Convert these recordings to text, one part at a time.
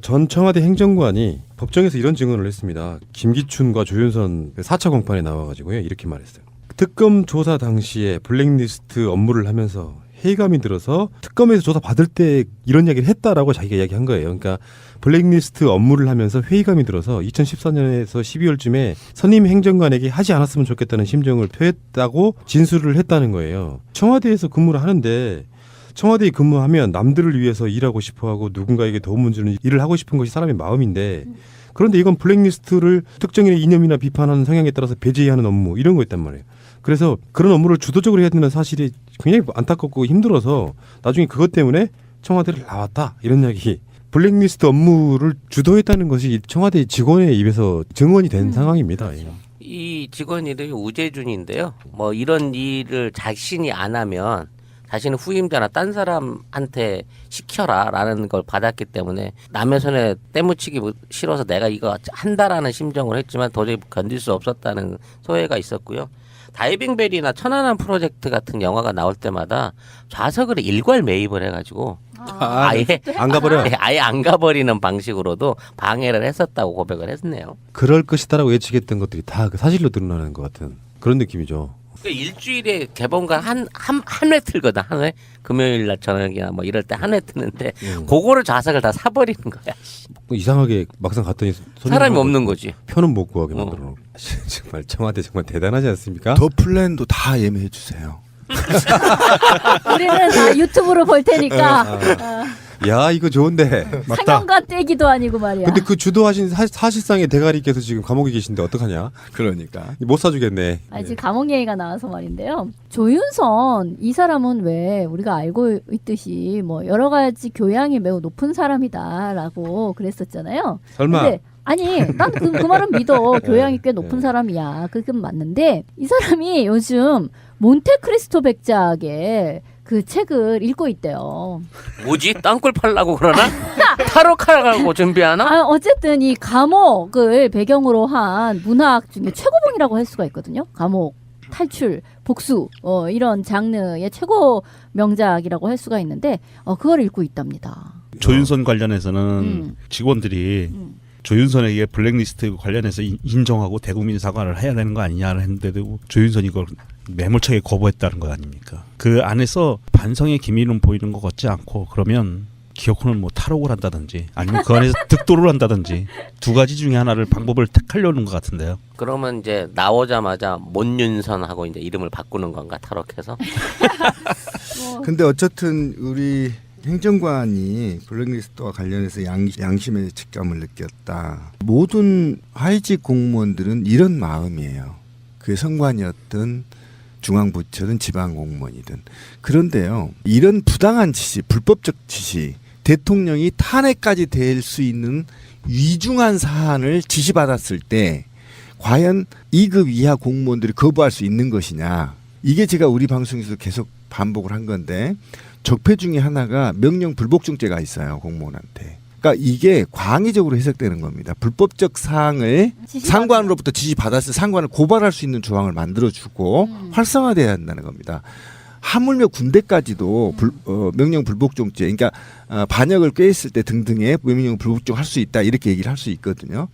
전 청와대 행정관이 법정에서 이런 증언을 했습니다. 김기춘과 조윤선 4차 공판에 나와가지고요. 이렇게 말했어요. 특검 조사 당시에 블랙리스트 업무를 하면서 회의감이 들어서 특검에서 조사 받을 때 이런 이야기를 했다라고 자기가 이야기한 거예요. 그러니까 블랙리스트 업무를 하면서 회의감이 들어서 2014년에서 12월쯤에 선임 행정관에게 하지 않았으면 좋겠다는 심정을 표했다고 진술을 했다는 거예요. 청와대에서 근무를 하는데 청와대에 근무하면 남들을 위해서 일하고 싶어하고 누군가에게 도움을 주는 일을 하고 싶은 것이 사람의 마음인데 그런데 이건 블랙리스트를 특정인의 이념이나 비판하는 성향에 따라서 배제하는 업무 이런 거였단 말이에요. 그래서 그런 업무를 주도적으로 해야 되는 사실이 굉장히 안타깝고 힘들어서 나중에 그것 때문에 청와대를 나왔다 이런 이야기. 블랙리스트 업무를 주도했다는 것이 청와대 직원의 입에서 증언이 된 상황입니다. 이 직원 이름이 우재준인데요. 뭐 이런 일을 자신이 안 하면 자신은 후임자나 딴 사람한테 시켜라라는 걸 받았기 때문에 남의 손에 때묻히기 싫어서 내가 이거 한다라는 심정을 했지만 도저히 견딜 수 없었다는 소회가 있었고요. 다이빙벨이나 천안함 프로젝트 같은 영화가 나올 때마다 좌석을 일괄 매입을 해가지고 아예 안 가버려. 아예 안 가버리는 방식으로도 방해를 했었다고 고백을 했네요. 그럴 것이다라고 예측했던 것들이 다 그 사실로 드러나는 것 같은 그런 느낌이죠. 그러니까 일주일에 개봉관 한 회 틀거든. 한 회. 금요일 날 저녁이나 뭐 이럴 때 한 회 트는데 그거를 좌석을 다 사버리는 거야. 이상하게 막상 갔더니 사람이 없는 거지. 표는 못 구하게 만들어 놓고. 정말 청와대 정말 대단하지 않습니까? 더 플랜도 다 예매해 주세요. 우리는 다 유튜브로 볼 테니까. 야 이거 좋은데. 상영가 떼기도 아니고 말이야. 근데 그 주도하신 사실상의 대가리께서 지금 감옥에 계신데 어떡하냐? 그러니까. 못 사주겠네. 아니, 지금 감옥 얘기가 나와서 말인데요. 조윤선 이 사람은 왜 우리가 알고 있듯이 뭐 여러 가지 교양이 매우 높은 사람이다라고 그랬었잖아요. 설마. 근데 아니 난 그 말은 믿어. 교양이 꽤 높은 사람이야. 그건 맞는데 이 사람이 요즘 몬테크리스토 백작의 그 책을 읽고 있대요. 뭐지? 땅굴 팔라고 그러나? 타로 카라고 준비하나? 아, 어쨌든 이 감옥을 배경으로 한 문학 중에 최고봉이라고 할 수가 있거든요. 감옥, 탈출, 복수 이런 장르의 최고 명작이라고 할 수가 있는데 그걸 읽고 있답니다. 조윤선 관련해서는 직원들이 조윤선에게 블랙리스트 관련해서 인정하고 대국민 사과를 해야 되는 거 아니냐를 했는데도 조윤선이 이걸 매몰차게 거부했다는 거 아닙니까? 그 안에서 반성의 기미는 보이는 것 같지 않고 그러면 기어코는 뭐 탈옥을 한다든지 아니면 그 안에서 득도를 한다든지 두 가지 중에 하나를 방법을 택하려는 것 같은데요. 그러면 이제 나오자마자 몬윤선하고 이제 이름을 바꾸는 건가 타로해서? 근데 어쨌든 우리 행정관이 블랙리스트와 관련해서 양심의 직감을 느꼈다. 모든 하위직 공무원들은 이런 마음이에요. 그게 성관이었든 중앙부처든 지방공무원이든. 그런데요. 이런 부당한 지시, 불법적 지시, 대통령이 탄핵까지 될 수 있는 위중한 사안을 지시받았을 때 과연 2급 이하 공무원들이 거부할 수 있는 것이냐. 이게 제가 우리 방송에서 계속 반복을 한 건데 적폐 중에 하나가 명령 불복종죄가 있어요. 공무원한테. 그러니까 이게 광의적으로 해석되는 겁니다. 불법적 사항을 상관으로부터 지시받았을 상관을 고발할 수 있는 조항을 만들어주고 활성화돼야 한다는 겁니다. 하물며 군대까지도 명령 불복종죄, 그러니까 반역을 꾀했을 때 등등의 명령 불복종 할 수 있다 이렇게 얘기를 할 수 있거든요.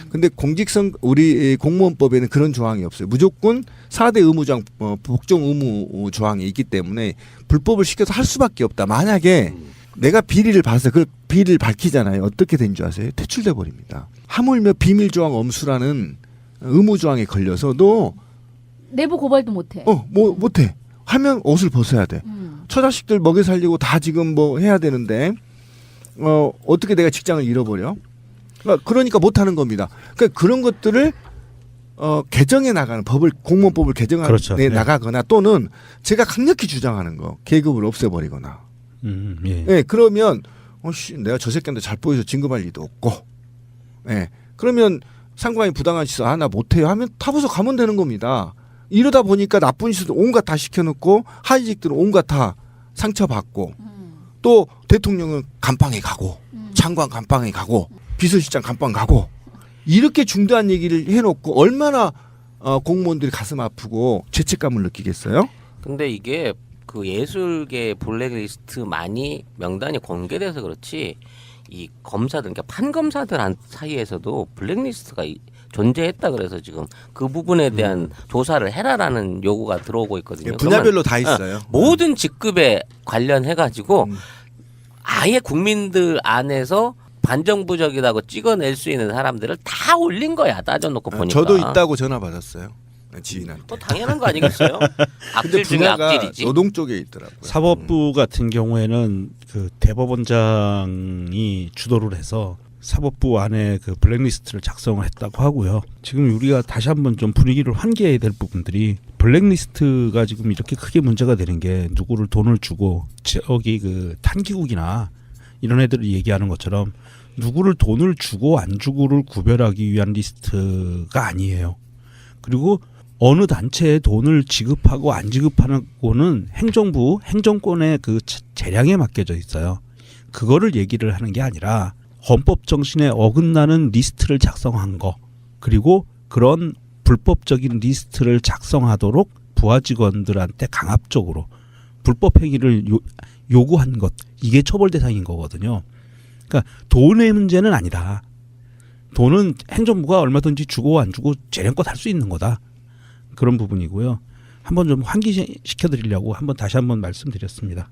근데 공직선 우리 공무원법에는 그런 조항이 없어요. 무조건 4대 의무조항 복종 의무 조항이 있기 때문에 불법을 시켜서 할 수밖에 없다. 만약에 내가 비리를 봐서 그 비리를 밝히잖아요. 어떻게 된 줄 아세요? 퇴출돼 버립니다. 하물며 비밀조항 엄수라는 의무조항에 걸려서도 내부 고발도 못해. 못해. 하면 옷을 벗어야 돼. 처자식들 먹여 살리고 다 지금 뭐 해야 되는데 어떻게 내가 직장을 잃어버려? 그러니까 못하는 겁니다. 그러니까 그런 것들을 개정해 나가는 공무원법을 개정해 그렇죠. 나가거나 또는 제가 강력히 주장하는 거 계급을 없애버리거나. 예. 네, 그러면 내가 저 새끼한테 잘 보여서 진급할 리도 없고. 네, 그러면 상관이 부당한 짓을 나 못해요 하면 타부서 가면 되는 겁니다. 이러다 보니까 나쁜 짓을 온갖 다 시켜놓고 하위직들은 온갖 다 상처받고 또 대통령은 감방에 가고 장관 감방에 가고 비서실장 감방 가고 이렇게 중대한 얘기를 해놓고 얼마나 공무원들이 가슴 아프고 죄책감을 느끼겠어요? 근데 이게 그 예술계 블랙리스트만이 명단이 공개돼서 그렇지 이 검사들, 그러니까 판검사들 사이에서도 블랙리스트가 존재했다 그래서 지금 그 부분에 대한 조사를 해라라는 요구가 들어오고 있거든요. 예, 분야별로 다 그러면, 있어요. 모든 직급에 관련해 가지고 아예 국민들 안에서 반정부적이라고 찍어낼 수 있는 사람들을 다 올린 거야. 따져놓고 보니까. 저도 있다고 전화 받았어요. 지인한테. 또 당연한 거 아니겠어요? 근데 악질 중에 분야가 악질이지. 노동 쪽에 있더라고요. 사법부 같은 경우에는 그 대법원장이 주도를 해서 사법부 안에 그 블랙리스트를 작성을 했다고 하고요. 지금 우리가 다시 한번 좀 분위기를 환기해야 될 부분들이 블랙리스트가 지금 이렇게 크게 문제가 되는 게 누구를 돈을 주고 저기 그 탄기국이나 이런 애들이 얘기하는 것처럼 누구를 돈을 주고 안 주고를 구별하기 위한 리스트가 아니에요. 그리고 어느 단체에 돈을 지급하고 안 지급하고는 행정부, 행정권의 그 재량에 맡겨져 있어요. 그거를 얘기를 하는 게 아니라 헌법 정신에 어긋나는 리스트를 작성한 거, 그리고 그런 불법적인 리스트를 작성하도록 부하 직원들한테 강압적으로 불법 행위를 요구한 것, 이게 처벌 대상인 거거든요. 그러니까 돈의 문제는 아니다. 돈은 행정부가 얼마든지 주고 안 주고 재량껏 할 수 있는 거다. 그런 부분이고요. 한번 좀 환기시켜드리려고 다시 한번 말씀드렸습니다.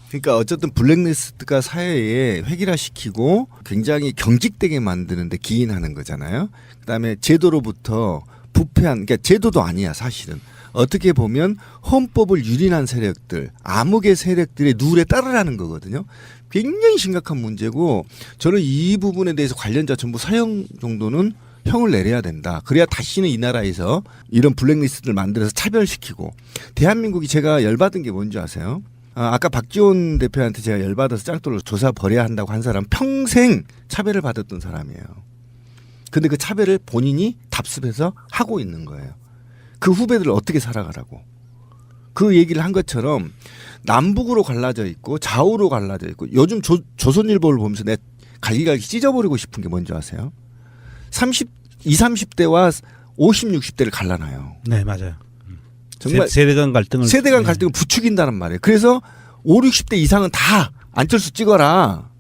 그러니까 어쨌든 블랙리스트가 사회에 획일화시키고 굉장히 경직되게 만드는데 기인하는 거잖아요. 그다음에 제도로부터 부패한, 그러니까 제도도 아니야 사실은. 어떻게 보면 헌법을 유린한 세력들, 암흑의 세력들의 룰에 따르라는 거거든요. 굉장히 심각한 문제고 저는 이 부분에 대해서 관련자 전부 사형 정도는 형을 내려야 된다. 그래야 다시는 이 나라에서 이런 블랙리스트를 만들어서 차별시키고. 대한민국이 제가 열받은 게 뭔지 아세요? 아까 박지원 대표한테 제가 열받아서 짱돌로 조사 벌여야 한다고 한 사람 평생 차별을 받았던 사람이에요. 근데 그 차별을 본인이 답습해서 하고 있는 거예요. 그 후배들을 어떻게 살아가라고. 그 얘기를 한 것처럼 남북으로 갈라져 있고 좌우로 갈라져 있고 요즘 조선일보를 보면서 내 갈기갈기 찢어버리고 싶은 게 뭔지 아세요? 20, 30대와 50, 60대를 갈라놔요. 네, 맞아요. 정말 세대 간 갈등을 부추긴다는 말이에요. 그래서 5, 60대 이상은 다 안철수 찍어라.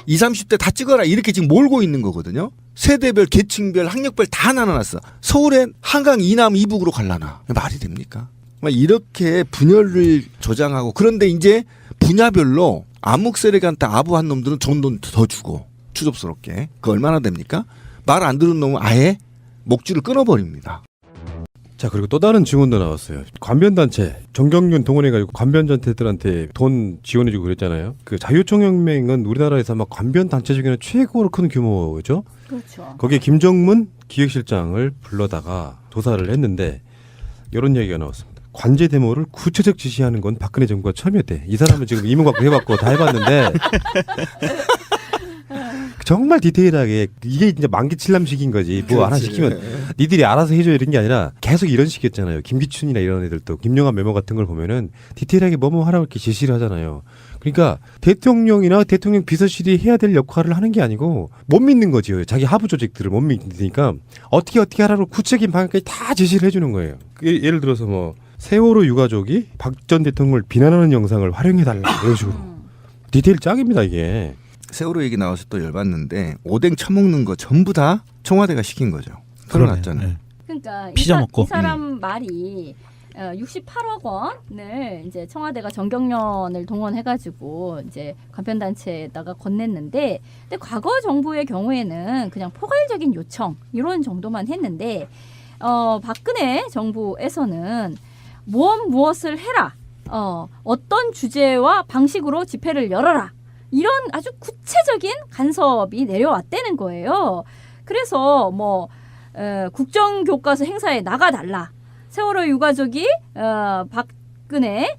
20, 30대 다 찍어라. 이렇게 지금 몰고 있는 거거든요. 세대별, 계층별, 학력별 다 나눠놨어. 서울엔 한강 이남 이북으로 갈라놔. 말이 됩니까? 이렇게 분열을 조장하고 그런데 이제 분야별로 암흑 세력한테 아부한 놈들은 좋은 돈 더 주고 추접스럽게. 그거 얼마나 됩니까? 말 안 들은 놈은 아예 목줄을 끊어버립니다. 자, 그리고 또 다른 증언도 나왔어요. 관변단체 정경련 동원해가지고 관변단체들한테 돈 지원해주고 그랬잖아요. 그 자유총연맹은 우리나라에서 아마 관변단체 중에는 최고로 큰 규모죠. 그렇죠. 거기에 김정문 기획실장을 불러다가 조사를 했는데 이런 얘기가 나왔습니다. 관제 데모를 구체적 지시하는 건 박근혜 정부가 처음이었대. 이 사람은 지금 이명박도 해봤고 다 해봤는데 정말 디테일하게 이게 이제 만기 칠남식인 거지. 뭐 하나 시키면 니들이 알아서 해줘 이런 게 아니라 계속 이런 식이었잖아요. 김기춘이나 이런 애들도 김영한 메모 같은 걸 보면은 디테일하게 뭐뭐 하라고 이렇게 제시를 하잖아요. 그러니까 대통령이나 대통령 비서실이 해야 될 역할을 하는 게 아니고 못 믿는 거지요. 자기 하부 조직들을 못 믿으니까 어떻게 하라고 구체적인 방향까지 다 제시를 해주는 거예요. 예를 들어서 뭐 세월호 유가족이 박 전 대통령을 비난하는 영상을 활용해달라 이런 식으로 디테일 짱입니다 이게. 세월호 얘기 나와서 또 열받는데 오뎅 처먹는 거 전부 다 청와대가 시킨 거죠. 그러났잖아요. 네. 그러니까 피자 먹고. 이 사람 말이 68억 원을 이제 청와대가 정경련을 동원해가지고 이제 관편단체에다가 건넸는데, 근데 과거 정부의 경우에는 그냥 포괄적인 요청 이런 정도만 했는데 박근혜 정부에서는 무엇을 해라, 어떤 주제와 방식으로 집회를 열어라. 이런 아주 구체적인 간섭이 내려왔다는 거예요. 그래서 뭐 국정교과서 행사에 나가달라. 세월호 유가족이 박근혜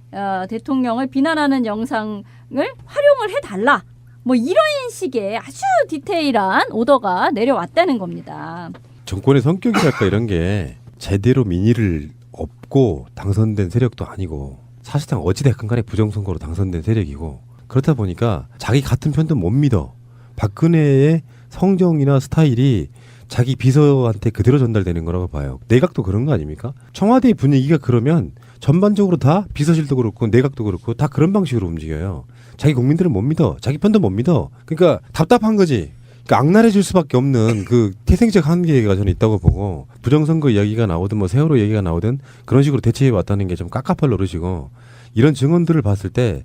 대통령을 비난하는 영상을 활용을 해달라. 뭐 이런 식의 아주 디테일한 오더가 내려왔다는 겁니다. 정권의 성격이랄까 이런 게 제대로 민의를 업고 당선된 세력도 아니고 사실상 어찌됐건 간에 부정선거로 당선된 세력이고 그렇다 보니까 자기 같은 편도 못 믿어. 박근혜의 성정이나 스타일이 자기 비서한테 그대로 전달되는 거라고 봐요. 내각도 그런 거 아닙니까? 청와대의 분위기가 그러면 전반적으로 다 비서실도 그렇고 내각도 그렇고 다 그런 방식으로 움직여요. 자기 국민들은 못 믿어. 자기 편도 못 믿어. 그러니까 답답한 거지. 그러니까 악랄해질 수밖에 없는 그 태생적 한계가 저는 있다고 보고 부정선거 이야기가 나오든 뭐 세월호 얘기가 나오든 그런 식으로 대처해 왔다는 게 좀 깝깝할 노릇이고 이런 증언들을 봤을 때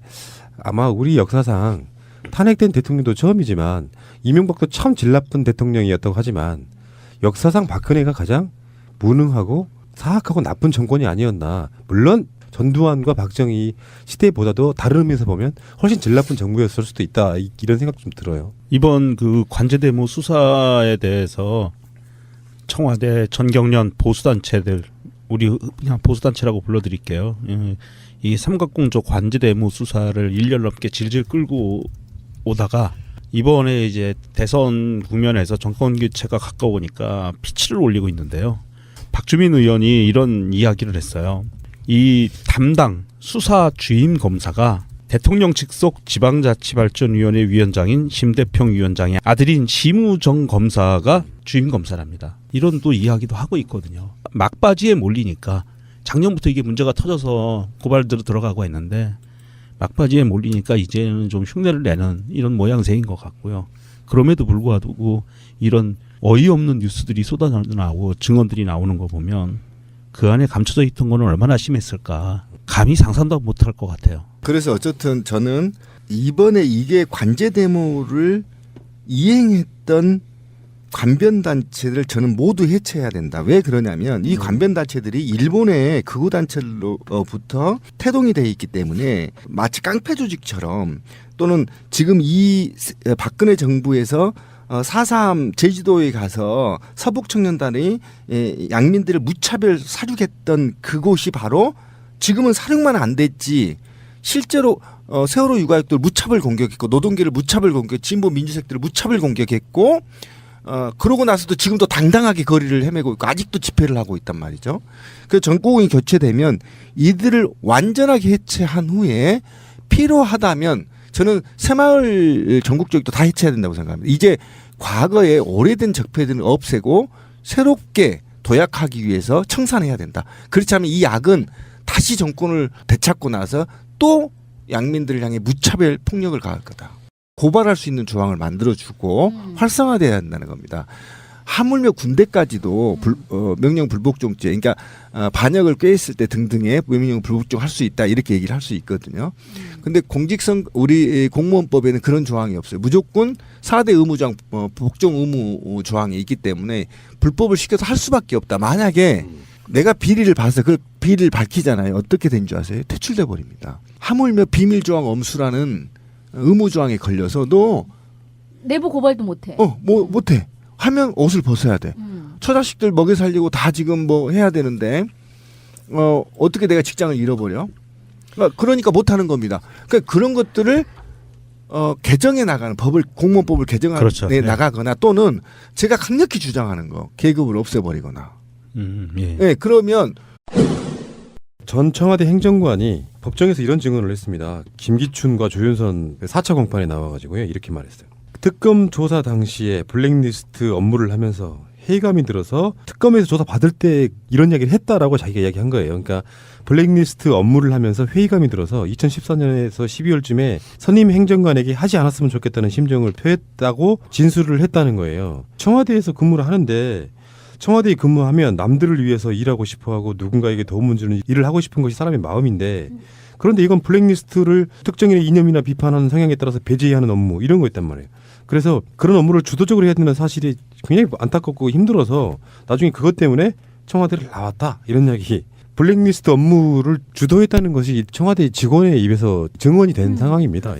아마 우리 역사상 탄핵된 대통령도 처음이지만 이명박도 참 질 나쁜 대통령이었다고 하지만 역사상 박근혜가 가장 무능하고 사악하고 나쁜 정권이 아니었나. 물론 전두환과 박정희 시대보다도 다른 의미에서 보면 훨씬 질 나쁜 정부였을 수도 있다. 이런 생각 좀 들어요. 이번 그 관제대모 수사에 대해서 청와대 전경련 보수단체들, 우리 그냥 보수단체라고 불러드릴게요. 이 삼각공조 관제대모 수사를 1년 넘게 질질 끌고 오다가 이번에 이제 대선 국면에서 정권 교체가 가까우니까 피치를 올리고 있는데요. 박주민 의원이 이런 이야기를 했어요. 이 담당 수사 주임 검사가 대통령 직속 지방자치발전위원회 위원장인 심대평 위원장의 아들인 심우정 검사가 주임 검사랍니다. 이런 또 이야기도 하고 있거든요. 막바지에 몰리니까 작년부터 이게 문제가 터져서 고발들어 들어가고 했는데 막바지에 몰리니까 이제는 좀 흉내를 내는 이런 모양새인 것 같고요. 그럼에도 불구하고 이런 어이없는 뉴스들이 쏟아나오고 증언들이 나오는 거 보면 그 안에 감춰져 있던 거는 얼마나 심했을까. 감히 상상도 못할 것 같아요. 그래서 어쨌든 저는 이번에 이게 관제대모를 이행했던 관변단체들을 저는 모두 해체해야 된다. 왜 그러냐면 이 관변단체들이 일본의 극우단체로부터 태동이 돼 있기 때문에 마치 깡패 조직처럼 또는 지금 이 박근혜 정부에서 4.3 제주도에 가서 서북청년단이 양민들을 무차별 사륙했던 그곳이 바로 지금은 사륙만 안 됐지 실제로 세월호 유가족들 무차별 공격했고 노동계를 무차별 공격, 진보 민주색들을 무차별 공격했고 그러고 나서도 지금도 당당하게 거리를 헤매고 있고 아직도 집회를 하고 있단 말이죠. 그 정권이 교체되면 이들을 완전하게 해체한 후에 필요하다면 저는 새마을 전국적으로 다 해체해야 된다고 생각합니다. 이제 과거에 오래된 적폐들을 없애고 새롭게 도약하기 위해서 청산해야 된다. 그렇지 않으면 이 악은 다시 정권을 되찾고 나서 또 양민들을 향해 무차별 폭력을 가할 거다. 고발할 수 있는 조항을 만들어주고 활성화돼야 한다는 겁니다. 하물며 군대까지도 명령 불복종죄, 그러니까 반역을 꾀했을 때 등등의 명령 불복종 할 수 있다 이렇게 얘기를 할 수 있거든요. 근데 공직선 우리 공무원법에는 그런 조항이 없어요. 무조건 4대 의무조항 복종 의무 조항이 있기 때문에 불법을 시켜서 할 수밖에 없다. 만약에 내가 비리를 봐서 그 비리를 밝히잖아요. 어떻게 된 줄 아세요? 퇴출돼 버립니다. 하물며 비밀조항 엄수라는 의무조항에 걸려서도 내부 고발도 못해. 뭐 못해. 하면 옷을 벗어야 돼. 처자식들 먹여 살리고 다 지금 뭐 해야 되는데 어떻게 내가 직장을 잃어버려? 그러니까 못하는 겁니다. 그러니까 그런 것들을 개정해 나가는 법을 공무원법을 개정해 그렇죠. 나가거나 또는 제가 강력히 주장하는 거 계급을 없애버리거나. 예. 네, 그러면 전 청와대 행정관이 법정에서 이런 증언을 했습니다. 김기춘과 조윤선 4차 공판에 나와가지고요. 이렇게 말했어요. 특검 조사 당시에 블랙리스트 업무를 하면서 회의감이 들어서 특검에서 조사 받을 때 이런 이야기를 했다라고 자기가 이야기한 거예요. 그러니까 블랙리스트 업무를 하면서 회의감이 들어서 2014년에서 12월쯤에 선임 행정관에게 하지 않았으면 좋겠다는 심정을 표했다고 진술을 했다는 거예요. 청와대에서 근무를 하는데 청와대에 근무하면 남들을 위해서 일하고 싶어하고 누군가에게 도움을 주는 일을 하고 싶은 것이 사람의 마음인데 그런데 이건 블랙리스트를 특정인의 이념이나 비판하는 성향에 따라서 배제하는 업무 이런 거였단 말이에요. 그래서 그런 업무를 주도적으로 해야 되는 사실이 굉장히 안타깝고 힘들어서 나중에 그것 때문에 청와대를 나왔다 이런 이야기. 블랙리스트 업무를 주도했다는 것이 청와대 직원의 입에서 증언이 된 상황입니다.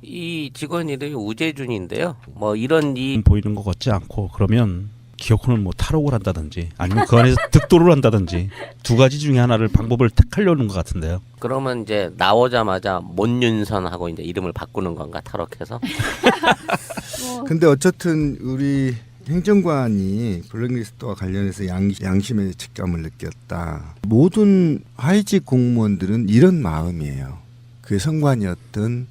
이 직원 이름이 우재준인데요. 뭐 이런 보이는 것 같지 않고 그러면 기어코는 뭐 탈옥을 한다든지 아니면 그 안에서 득도를 한다든지 두 가지 중에 하나를 방법을 택하려는 것 같은데요. 그러면 이제 나오자마자 몬윤선하고 이제 이름을 바꾸는 건가 탈옥해서? 근데 어쨌든 우리 행정관이 블랙리스트와 관련해서 양심의 직감을 느꼈다. 모든 하위직 공무원들은 이런 마음이에요. 그게 선관이었든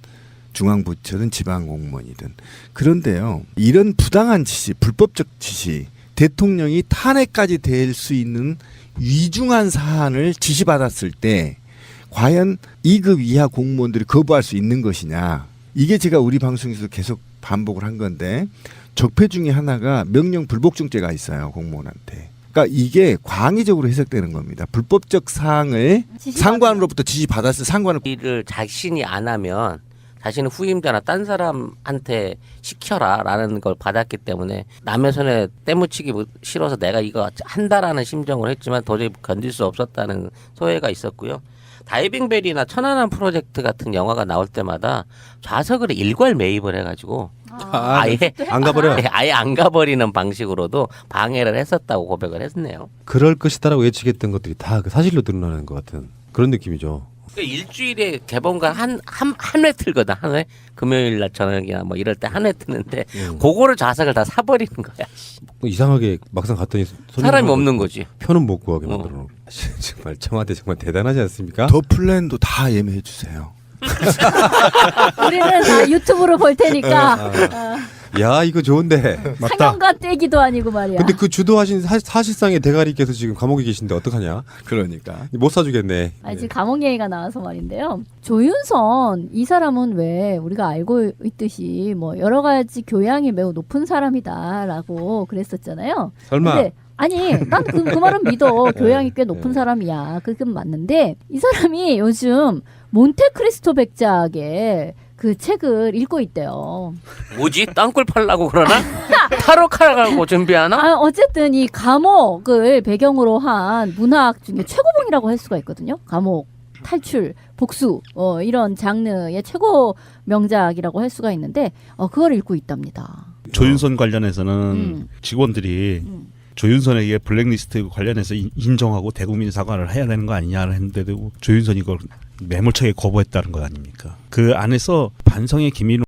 중앙부처든 지방공무원이든. 그런데요. 이런 부당한 지시, 불법적 지시, 대통령이 탄핵까지 될 수 있는 위중한 사안을 지시받았을 때 과연 2급 이하 공무원들이 거부할 수 있는 것이냐. 이게 제가 우리 방송에서 계속 반복을 한 건데 적폐 중에 하나가 명령 불복종죄가 있어요, 공무원한테. 그러니까 이게 광의적으로 해석되는 겁니다. 불법적 사항을 상관으로부터 지시 받았을 상관을 일을 자신이 안 하면 자신은 후임자나 딴 사람한테 시켜라라는 걸 받았기 때문에 남의 손에 때묻히기 싫어서 내가 이거 한다라는 심정을 했지만 도저히 견딜 수 없었다는 소회가 있었고요. 다이빙벨이나 천안함 프로젝트 같은 영화가 나올 때마다 좌석을 일괄 매입을 해가지고 아예 안 가버려. 아예 안 가버리는 방식으로도 방해를 했었다고 고백을 했네요. 그럴 것이다라고 예측했던 것들이 다 그 사실로 드러나는 것 같은 그런 느낌이죠. 그러니까 일주일에 개봉관 한 회 틀거든. 한 회. 금요일 날 저녁이나 뭐 이럴 때 한 회 트는데 그거를 좌석을 다 사버리는 거야. 이상하게 막상 갔더니 사람이 없는 거지. 표는 못 구하게 만들어 놓고. 정말 청와대 정말 대단하지 않습니까? 더 플랜도 다 예매해 주세요. 우리는 다 유튜브로 볼 테니까 야 이거 좋은데. 상영가 떼기도 아니고 말이야. 근데 그 주도하신 사실상의 대가리께서 지금 감옥에 계신데 어떡하냐? 그러니까. 못 사주겠네. 아니, 지금 감옥 얘기가 나와서 말인데요. 조윤선 이 사람은 왜 우리가 알고 있듯이 뭐 여러 가지 교양이 매우 높은 사람이다라고 그랬었잖아요. 설마. 근데 아니 난 그 말은 믿어. 교양이 꽤 높은 사람이야. 그건 맞는데 이 사람이 요즘 몬테크리스토 백작의 그 책을 읽고 있대요. 뭐지? 땅굴 팔라고 그러나? 타로 카라고 준비하나? 아, 어쨌든 이 감옥을 배경으로 한 문학 중에 최고봉이라고 할 수가 있거든요. 감옥, 탈출, 복수 이런 장르의 최고 명작이라고 할 수가 있는데 그걸 읽고 있답니다. 조윤선 관련해서는 직원들이 조윤선에게 블랙리스트 관련해서 인정하고 대국민 사과를 해야 되는 거 아니냐를 했는데도 조윤선이 이걸 매몰차게 거부했다는 거 아닙니까? 그 안에서 반성의 기미를